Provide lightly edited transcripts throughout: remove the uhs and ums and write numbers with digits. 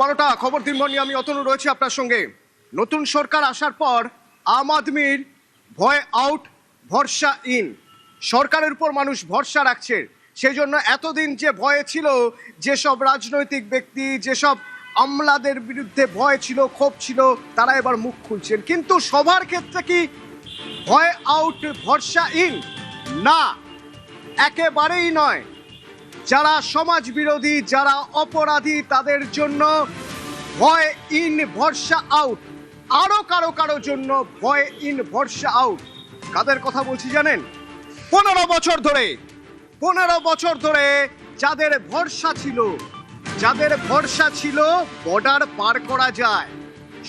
12টা খবর দিনভর নিয়ে আমি অতনু রয়েছি আপনার সঙ্গে। নতুন সরকার আসার পর আম আদমির ভয় আউট, ভরসা ইন। সরকারের উপর মানুষ ভরসা রাখছে, সেই জন্য এতদিন যে ভয়ে ছিল, যেসব রাজনৈতিক ব্যক্তি, যেসব আমলাদের বিরুদ্ধে ভয় ছিল, ক্ষোভ ছিল, তারা এবার মুখ খুলছেন। কিন্তু সবার ক্ষেত্রে কি ভয় আউট ভরসা ইন? না, একেবারেই নয়। যারা সমাজ বিরোধী, যারা অপরাধী, তাদের জন্য ভয় ইন ভরসা আউট। আরো কারো জন্য ভয় ইন ভরসা আউট। কাদের কথা বলছি জানেন? 15 বছর ধরে যাদের ভরসা ছিল বর্ডার পার করা যায়,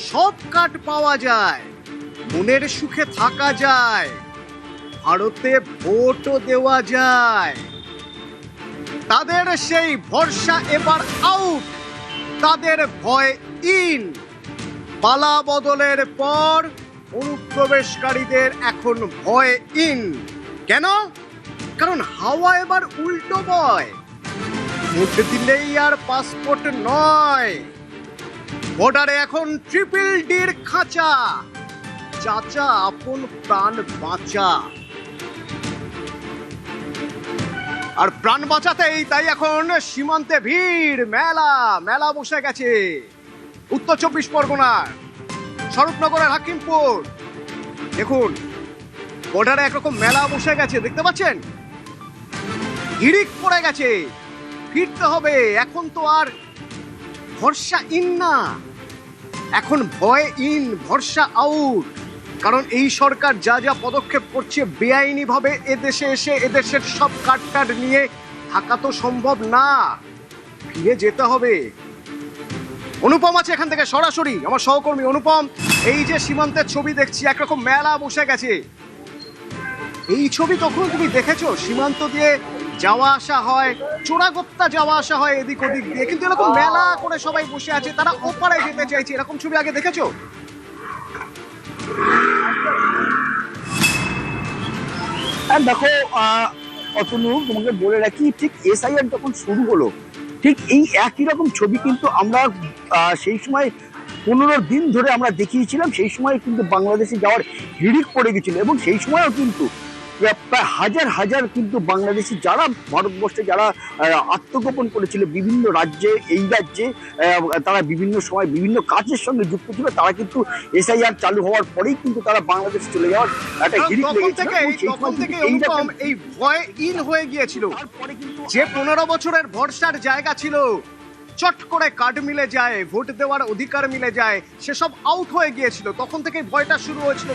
সব কাট পাওয়া যায়, মনের সুখে থাকা যায়, ভারতে ভোটও দেওয়া যায়, তাদের সেই ভরসা এবার আউট, তাদের ভয় ইন। পালা বদলের পর অনুপ্রবেশকারীদের এখন ভয় ইন। কেন? কারণ হাওয়া এবার উল্টো বয়। ভোট দিলেই আর পাসপোর্ট নয়, বর্ডারে এখন ট্রিপল ডির খাঁচা। চাচা আপন প্রাণ বাঁচা। আর প্রাণ বাঁচাতেই তাই এখন সীমান্তে ভিড়, মেলা বসে গেছে। উত্তর 24 পরগনার স্বরূপনগরের হাকিমপুর, দেখুন বর্ডারে একরকম মেলা বসে গেছে, দেখতে পাচ্ছেন? হিড়িক পড়ে গেছে, ফিরতে হবে। এখন তো আর ভরসা ইন না, এখন ভয় ইন ভরসা আউট। কারণ এই সরকার যা পদক্ষেপ করছে, বেআইনি ভাবে এদেশে এসে এদেশের সব কাট নিয়ে থাকা তো সম্ভব না, ফিরে যেতে হবে। অনুপম আছে এখান থেকে সরাসরি, আমার সহকর্মী অনুপম। এই যে সীমান্তের ছবি দেখছি, একরকম মেলা বসে গেছে। এই ছবি তখন তুমি দেখেছো? সীমান্ত দিয়ে যাওয়া আসা হয়, চোরাগোপ্তা যাওয়া আসা হয় এদিক ওদিক দিয়ে, কিন্তু এরকম মেলা করে সবাই বসে আছে, তারা ওপারে যেতে চাইছে, এরকম ছবি আগে দেখেছো? দেখো অতনু, তোমাকে বলে রাখি, ঠিক এসআইআর যখন শুরু হলো, ঠিক এই একই রকম ছবি কিন্তু আমরা সেই সময় 15 দিন ধরে আমরা দেখিয়েছিলাম। সেই সময় কিন্তু বাংলাদেশে যাওয়ার হিড়িক পড়ে গেছিল, এবং সেই সময়ও কিন্তু প্রায় হাজার কিন্তু বাংলাদেশি যারা ভারতবর্ষে যারা আত্মগোপন করেছিল বিভিন্ন রাজ্যে, এই রাজ্যে তারা বিভিন্ন সময় বিভিন্ন কাজের সঙ্গে যুক্ত ছিল, তারা কিন্তু এসআইআর চালু হওয়ার পরেই কিন্তু তারা বাংলাদেশে চলে যাওয়ার একটা হিড়িক লেগেছিল। এই ভয় ইন হয়ে গিয়েছিল। যে 15 বছরের ভরসার জায়গা ছিল, চট করে কার্ড মিলে যায়, ভোট দেওয়ার অধিকার মিলে যায়, সেসব আউট হয়ে গিয়েছিল। তখন থেকে ভয়টা শুরু হয়েছিল,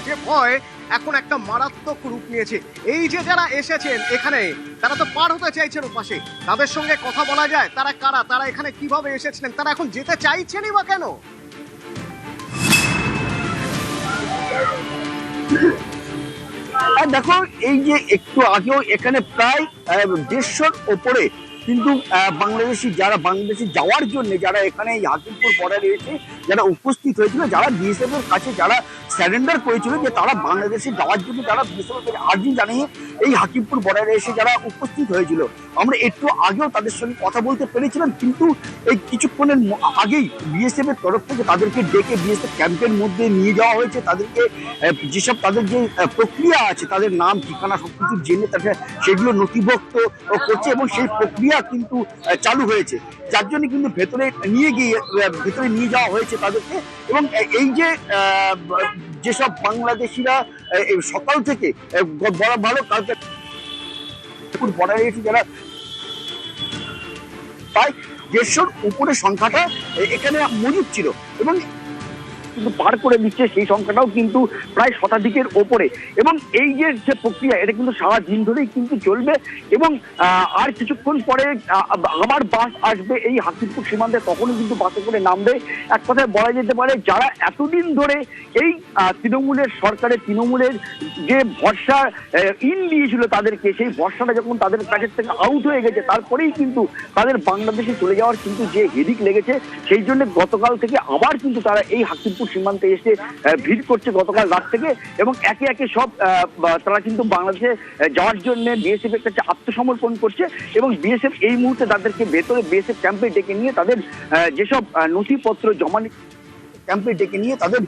যে ভয় এখন একটা মারাত্মক রূপ নিয়েছে। এই যে যারা এসেছেন এখানে, তারা তো পার হতে চাইছেন ওপাশে, তাদের সঙ্গে কথা বলা যায়? তারা কারা, তারা এখানে কিভাবে এসেছিলেন, তারা এখন যেতে চাইছেনই বা কেন? দেখো, এই যে একটু আগেও এখানে প্রায় 150-র ওপরে কিন্তু বাংলাদেশি যাওয়ার জন্য যারা এখানে হাকিমপুর বর্ডারে এসে যারা উপস্থিত হয়েছিল, যারা বিএসএফ এর কাছে যারা স্যারেন্ডার করেছিল, যে তারা বাংলাদেশে যাওয়ার জন্য যারা বিএসএফ এর আর্জি জানিয়ে এই হাকিমপুর বর্ডারে এসে যারা উপস্থিত হয়েছিল, আমরা একটু আগেও তাদের সঙ্গে কথা বলতে পেরেছিলাম। কিন্তু এই কিছুক্ষণের আগেই বিএসএফ এর তরফ থেকে তাদেরকে ডেকে বিএসএফ ক্যাম্পের মধ্যে নিয়ে যাওয়া হয়েছে। তাদেরকে যেসব তাদের যে প্রক্রিয়া আছে, তাদের নাম ঠিকানা সবকিছু জেনে তাদের সেগুলো নথিভুক্ত করছে, এবং সেই প্রক্রিয়া কিন্তু চালু হয়েছে, যার জন্য কিন্তু ভেতরে নিয়ে যাওয়া হয়েছে তাদেরকে। এবং এই যে যেসব বাংলাদেশিরা সকাল থেকে ভালো কালকে বর্ডারে এসে যারা প্রায় 150-র উপরে সংখ্যাটা এখানে মজুদ ছিল, এবং কিন্তু পার করে দিচ্ছে সেই সংখ্যাটাও কিন্তু প্রায় শতাধিকের ওপরে। এবং এই যে প্রক্রিয়া, এটা কিন্তু সারা দিন ধরেই কিন্তু চলবে, এবং আর কিছুক্ষণ পরে আবার বাস আসবে এই হাকিমপুর সীমান্তে, তখনই কিন্তু বাসে করে নামবে। এক কথায় বলা যেতে পারে, যারা এতদিন ধরে এই তৃণমূলের যে ভরসা ইন দিয়েছিল তাদেরকে, সেই ভরসাটা যখন তাদের কাছের থেকে আউট হয়ে গেছে, তারপরেই কিন্তু তাদের বাংলাদেশে চলে যাওয়ার কিন্তু যে হিড়িক লেগেছে, সেই জন্য গতকাল থেকে আবার কিন্তু তারা এই হাকিমপুর হাকিমপুর সীমান্তে এসে ভিড় করছে গতকাল রাত থেকে, এবং একে একে সব তারা কিন্তু বাংলাদেশে যাওয়ার জন্য বিএসএফ এর কাছে আত্মসমর্পণ করছে। এবং বিএসএফ এই মুহূর্তে তাদেরকে ভেতরে বিএসএফ ক্যাম্পে ডেকে নিয়ে তাদের যেসব নথিপত্র জমা ক্যাম্পে ডেকে নিয়ে তাদের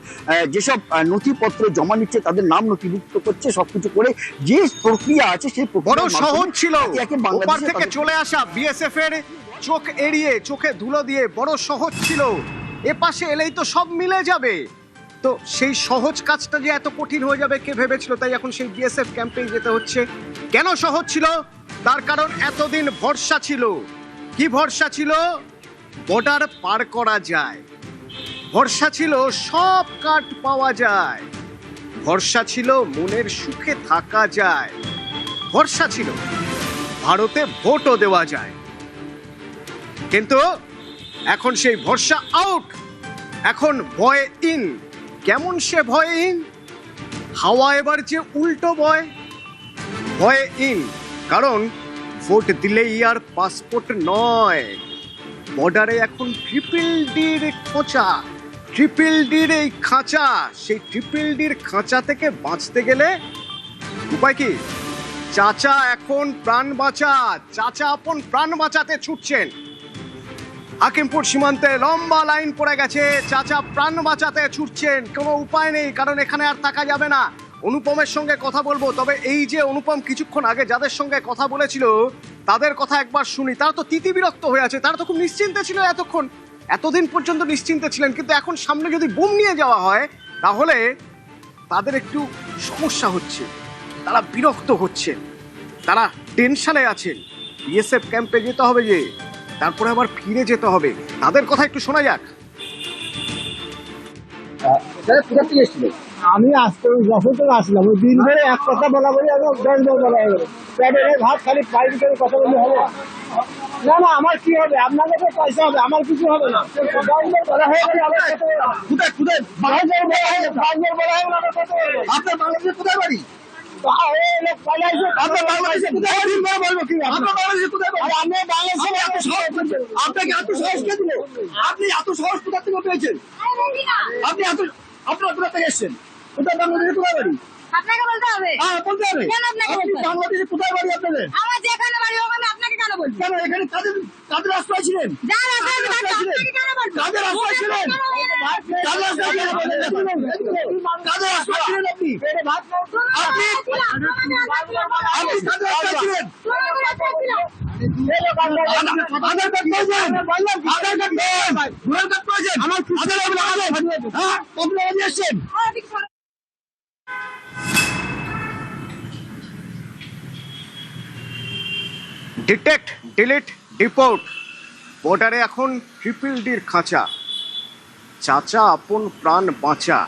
যেসব নথিপত্র জমা নিচ্ছে, তাদের নাম নথিভুক্ত করছে, সবকিছু করে যে প্রক্রিয়া আছে সেই বড় সহজ ছিল ওপার থেকে চলে আসা বিএসএফ এর চোখ এড়িয়ে, চোখে ধুলো দিয়ে বড় সহজ ছিল। এপাশে এলেই তো সব মিলে যাবে, তো সেই সহজ কাজটা যে এত কঠিন হয়ে যাবে কে ভেবেছিল? তাই এখন সেই বিএসএফ ক্যাম্পেই যেতে হচ্ছে। কেন সহজ ছিল? তার কারণ এতদিন ভরসা ছিল। কি ভরসা ছিল? বর্ডার পার করা যায়, ভরসা ছিল সব কাট পাওয়া যায়, ভরসা ছিল মনের সুখে থাকা যায়, ভরসা ছিল ভারতে ভোটও দেওয়া যায়। কিন্তু এখন সেই ভরসা আউট, এখন ভয় ইন। কেমন সে ভয় ইন? হাওয়া এবার যে উল্টো বয়, ভয় ইন। কারণ ভোট দিলেই আর পাসপোর্ট নয়, বর্ডারে এখন ট্রিপল ডির খোঁচা, ট্রিপল ডির এই খাঁচা। সেই ট্রিপল ডির খাঁচা থেকে বাঁচতে গেলে উপায় কি? চাচা এখন প্রাণ বাঁচা, চাচা আপন প্রাণ বাঁচাতে ছুটছেন। হাকিমপুর সীমান্তে লম্বা লাইন পড়ে গেছে, চাচা প্রাণ বাঁচাতে ছুটছেন। কোনো উপায় নেই, কারণ এখানে আর থাকা যাবে না। অনুপমের সঙ্গে কথা বলবো, তবে এই যে অনুপম কিছুক্ষণ আগে যাদের সঙ্গে কথা বলেছিল তাদের কথা একবার শুনি। তারা তো তিতিবিরক্ত হয়ে আছে, তারা তো খুব নিশ্চিন্তে ছিল এতক্ষণ, এতদিন পর্যন্ত নিশ্চিন্তে ছিলেন, কিন্তু এখন সামনে যদি বোম নিয়ে যাওয়া হয় তাহলে তাদের একটু সমস্যা হচ্ছে, তারা বিরক্ত হচ্ছেন, তারা টেনশনে আছেন। বিএসএফ ক্যাম্পে যেতে হবে যে, তারপরে আবার ফিরে যেতে হবে, তাদের কথা একটু শোনা যাক। আমি আসতে যখন থেকে আসলাম ওই দিন ধরে এক কথা বলা বলি আমি 10 বার বলা হয়ে গেল। প্যাডের ভাত খালি পাইপ করে কথা বললে হবে না? না আমার কি হবে? আপনাদের তো পয়সা হবে, আমার কিছু হবে না। 10 বার বলা হয়ে গেলে আমার কত কোথায় কোথায় 5 বার বলা হয়ে গেল, 5 বার বলা হয়ে গেল আমার কত হবে? আপনার বাংলাদেশে কোথায় বাড়ি? আপনাকে এত সাহস কে দিল? আপনি এত সাহস কোথা থেকে পেয়েছেন? আপনি এত আপনার কোথা থেকে এসছেন? কোথায় বাংলাদেশে কোথায় বাড়ি? আপনাকে বলতে হবে। হ্যাঁ বলতে হবে। কেন আপনাকে বলতে হবে? বাংলাদেশে কোথায় বাড়ি আপনাদের? আমার যেখানে বাড়ি ওখানে আপনাকে কেন বলবো? কেন এখানে কাদের আশ্রয় ছিলেন? যার আপনাকে আপনাকে কেন বলবো? কাদের আশ্রয় ছিলেন? কাদের আশ্রয় ছিলেন? কাদের আশ্রয় ছিলেন আপনি? আপনি আপনি কাদের আশ্রয় ছিলেন? আধার কার্ড প্রয়োজন, আধার কার্ড প্রয়োজন, ভোটার কার্ড প্রয়োজন। আমার হ্যাঁ কবে এসেছেন? Detect, delete, deport. বর্ডারে এখন ট্রিপল ডির খাঁচা, চাচা আপন প্রাণ বাঁচা।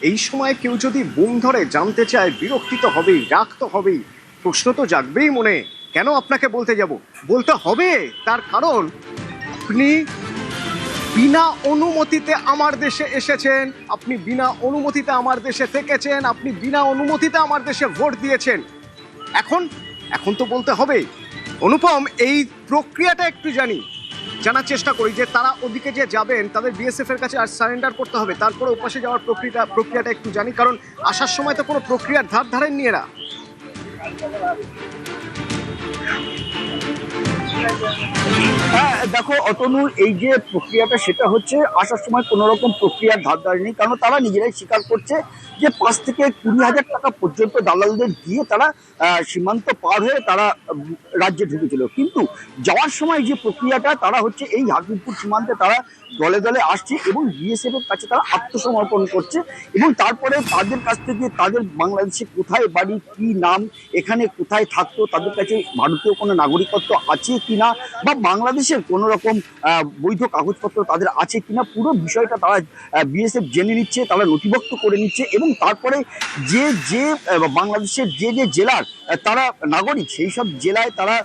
এই সময় কেউ যদি বুম ধরে জানতে চায়, বিরক্তি তো হবেই, রাগ তো হবেই, প্রশ্ন তো জাগবেই মনে। কেন আপনাকে বলতে যাব? বলতে হবে, তার কারণ আপনি বিনা অনুমতিতে আমার দেশে এসেছেন, আপনি বিনা অনুমতিতে আমার দেশে থেকেছেন, আপনি বিনা অনুমতিতে আমার দেশে ভোট দিয়েছেন। এখন এখন তো বলতে হবে। অনুপম, এই প্রক্রিয়াটা একটু জানার চেষ্টা করি যে তারা ওদিকে যে যাবেন তাদের বিএসএফ এর কাছে আর সারেন্ডার করতে হবে, তারপরে ওপাশে যাওয়ার প্রক্রিয়াটা একটু জানি, কারণ আসার সময় তো কোনো প্রক্রিয়ার ধার ধারেননি এরা। হ্যাঁ দেখো অতনু, এই যে প্রক্রিয়াটা সেটা হচ্ছে আসার সময় কোনো রকম প্রক্রিয়ার ধার ধার নেই, কারণ তারা নিজেরাই স্বীকার করছে যে 5 থেকে 20,000 টাকা পর্যন্ত দালালদের দিয়ে তারা সীমান্ত পার হয়ে তারা রাজ্যে ঢুকেছিল। কিন্তু যাওয়ার সময় যে প্রক্রিয়াটা, তারা হচ্ছে এই হাকিমপুর সীমান্তে তারা দলে দলে আসছে এবং বিএসএফ এর কাছে তারা আত্মসমর্পণ করছে, এবং তারপরে তাদের কাছ থেকে তাদের বাংলাদেশে কোথায় বাড়ি, কি নাম, এখানে কোথায় থাকতো, তাদের কাছে ভারতীয় কোনো নাগরিকত্ব আছে কিনা বা বাংলাদেশের কোনো রকম বৈধ কাগজপত্র তাদের আছে কিনা, পুরো বিষয়টা তারা বিএসএফ জেনে নিচ্ছে, তারা নথিভুক্ত করে নিচ্ছে। এবং তারপরে যে যে বাংলাদেশের যে যে জেলার তারা নাগরিক, সেই সব জেলায় তারা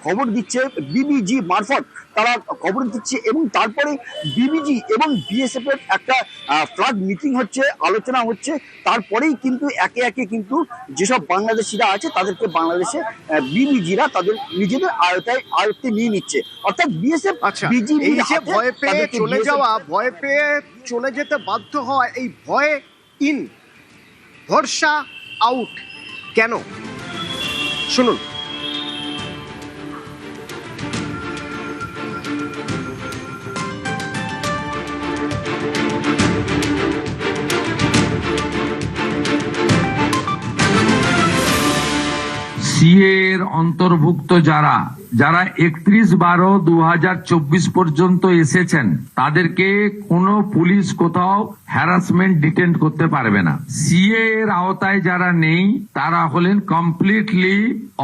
খবর দিচ্ছে বিবিজি মারফত। তারা খবর দিচ্ছে এবং তারপরে বিবিজি এবং বিএসএফ এর একটা ফ্ল্যাগ মিটিং হচ্ছে, আলোচনা হচ্ছে। তারপরেই কিন্তু একে একে কিন্তু যেসব বাংলাদেশিরা আছে তাদেরকে বাংলাদেশে বিবিজিরা তাদের নিজেদের আয়ত্তে নিয়ে নিচ্ছে, অর্থাৎ বিএসএফ আচ্ছা, এই যে ভয় পেয়ে চলে যাওয়া, ভয় পেয়ে চলে যেতে বাধ্য হওয়া, এই ভয় ইন, ভরসা আউট কেন? শুনুন। সিএ এর অন্তর্ভুক্ত যারা 31/12/2024 পর্যন্ত এসেছেন তাদেরকে কোনো পুলিশ কোথাও হ্যারাসমেন্ট ডিটেন্ট করতে পারবে না। সিএ এর আওতায় যারা নেই তারা হলেন কমপ্লিটলি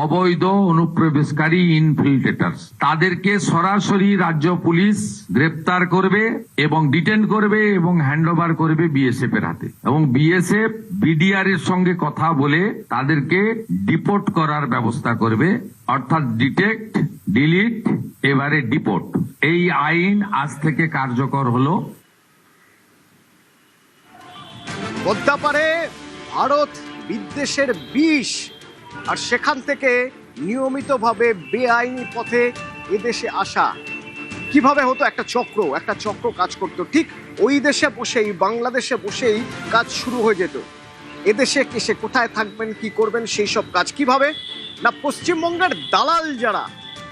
অবৈধ অনুপ্রবেশকারী ইনফিল্ট্রেটার্স। তাদেরকে সরাসরি রাজ্য পুলিশ গ্রেপ্তার করবে এবং ডিটেন্ট করবে এবং হ্যান্ডওভার করবে বিএসএফ এর হাতে, এবং বিএসএফ বিডিআর এর সঙ্গে কথা বলে তাদেরকে ডিপোর্ট করার ব্যবস্থা করবে, অর্থাৎ ডিটেক্ট, ডিলিট, এবারে ডিপোর্ট। এই আইন আজ থেকে কার্যকর হলো। বদ্দাপারে ভারত বিদ্বেষের বিষ, আর সেখান থেকে নিয়মিতভাবে বেআইনি পথে এদেশে আসা কিভাবে হতো? একটা চক্র কাজ করতো। ঠিক ওই দেশে বসেই, বাংলাদেশে বসেই কাজ শুরু হয়ে যেত। এদেশে এসে কোথায় থাকবেন, কি করবেন, সেই সব কাজ কিভাবে না পশ্চিমবঙ্গের দালাল যারা,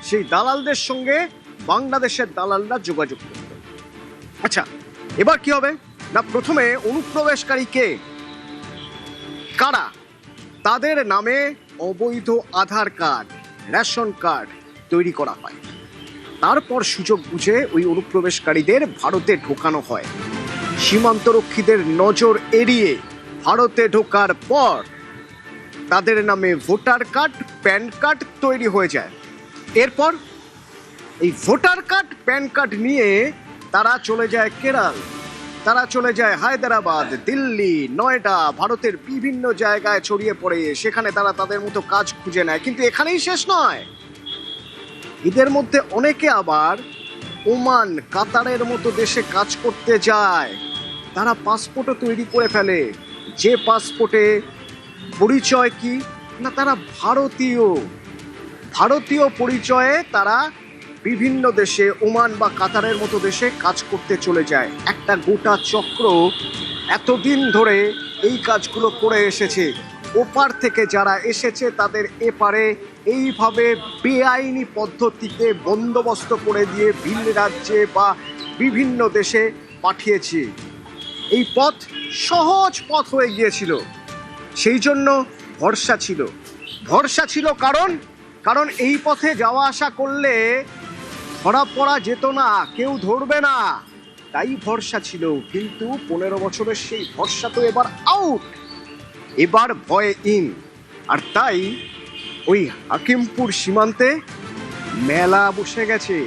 সেই দালালদের সঙ্গে বাংলাদেশের দালালরা যোগাযোগ করত। আচ্ছা, এবার কি হবে না প্রথমে অনুপ্রবেশকারী কে, কারা, তাদের নামে অবৈধ আধার কার্ড, রেশন কার্ড তৈরি করা হয়। তারপর সুযোগ বুঝে ওই অনুপ্রবেশকারীদের ভারতে ঢোকানো হয়। সীমান্তরক্ষীদের নজর এড়িয়ে ভারতে ঢোকার পর তাদের নামে ভোটার কার্ড, প্যান কার্ড তৈরি হয়ে যায়। এরপর এই ভোটার কার্ড, প্যান কার্ড নিয়ে তারা চলে যায় কেরল, তারা চলে যায় হায়দ্রাবাদ, দিল্লি, নয়ডা, ভারতের বিভিন্ন জায়গায় ছড়িয়ে পড়ে। সেখানে তারা তাদের মতো কাজ খুঁজে নেয়। কিন্তু এখানেই শেষ নয়, এদের মধ্যে অনেকে আবার ওমান, কাতারের মতো দেশে কাজ করতে যায়। তারা পাসপোর্টও তৈরি করে ফেলে, যে পাসপোর্টে পরিচয় কি না তারা ভারতীয় পরিচয়ে তারা বিভিন্ন দেশে, ওমান বা কাতারের মতো দেশে কাজ করতে চলে যায়। একটা গোটা চক্র এতদিন ধরে এই কাজগুলো করে এসেছে। ওপার থেকে যারা এসেছে তাদের এপারে এইভাবে বেআইনি পদ্ধতিতে বন্দোবস্ত করে দিয়ে ভিন রাজ্যে বা বিভিন্ন দেশে পাঠিয়েছে। এই পথ সহজ পথ হয়ে গিয়েছিল, সেই জন্য ভরসা ছিল। কারণ এই পথে যাওয়া আসা করলে ধরা পড়া যেত না, কেউ ধরবে না, তাই ভরসা ছিল। কিন্তু 15 বছরের সেই ভরসা তো এবার আউট, এবার ভয় ইন। আর তাই ওই হাকিমপুর সীমান্তে মেলা বসে গেছে।